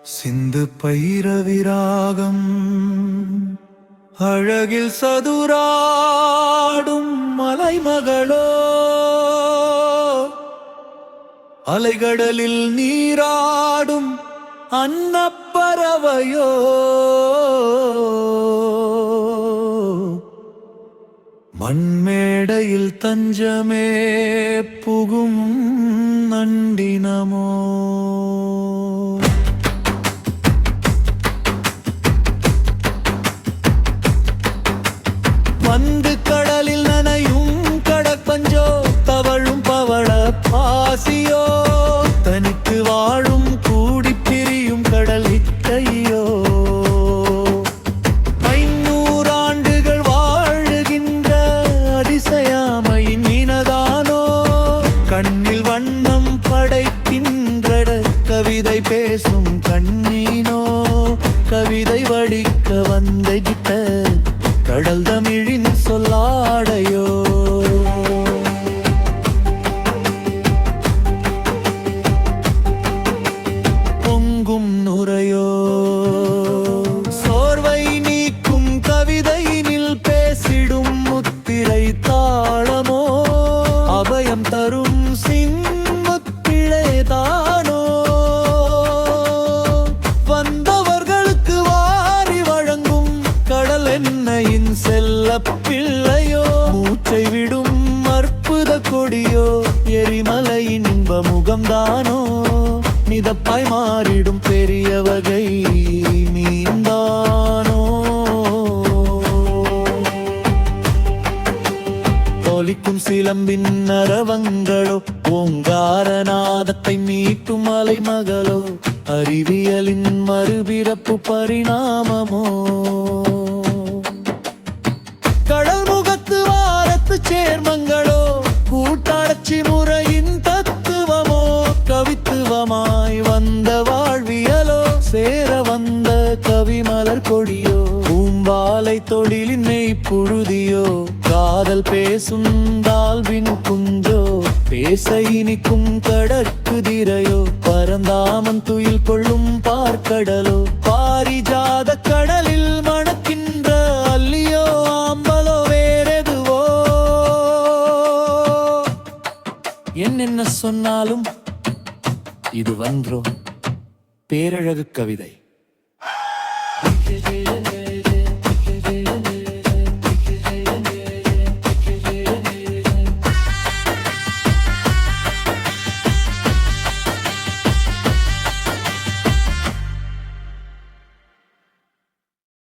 சிந்து பைரவிராகம் அழகில் சதுராடும் மலைமகளோ, அலைகடலில் நீராடும் அன்னப்பறவையோ, மண்மேடையில் தஞ்சமே புகும் நண்டினமோ. வந்து கடலில் நனையும் கடற்பஞ்சோ, தவழும் பவள பாசியோ, தனித்து வாழும் கூடி பிரியும் கடல் இட்டையோ, 500 ஆண்டுகள் வாழுகின்ற அதிசயாமையின் மீனதானோ, கண்ணில் வண்ணம் படைக்கின்ற கவிதை பேசும் கண்ணீனோ, கவிதை வடிக்க வந்திட்ட கடல் தமிழின் சொல்லாடையோ. பொங்கும் நுரையோ, சோர்வை நீக்கும் கவிதையினில் பேசிடும் முத்திரை தாளமோ, அபயம் தரும் சின்முத்திழை தானோ, வந்தவர்களுக்கு வாரி வழங்கும் கடல் என்னையின் செல்ல பிள்ளையோ, மூச்சை விடும் அற்புத கொடியோ, எரிமலையின் இன்ப முகம்தானோ, மிதப்பாய் மாறிடும் பெரிய வகை மீன்தானோ. ஒலிக்கும் சிலம்பின் நரவங்களோ, ஓங்காரநாதத்தை மீட்டும் மலைமகளோ, அறிவியலின் மறுபிறப்பு பரிணாமமோ, கடல் முகத்து வாரத்து சேர்மங்களோ, கூட்டாட்சி முறையின் தத்துவமோ, கவித்துவமாய் வந்த வாழ்வியலோ, சேர வந்த கவிமலர் கொடியோ, பூம்பாலை தொழிலின் மெய்ப்புழுதியோ, காதல் பேசும் தாழ்வின் குஞ்சோ, பேச இனிக்கும் கடற்குதிரையோ, பரந்தாமன் துயில் கொள்ளும் பார்க்கடலோ, பாரிஜாத கடலில் மணக்கின்ற அல்லியோ, ஆம்பலோ வேறெதுவோ. என்னென்ன சொன்னாலும் இது வன்றோ பேரழகு கவிதை.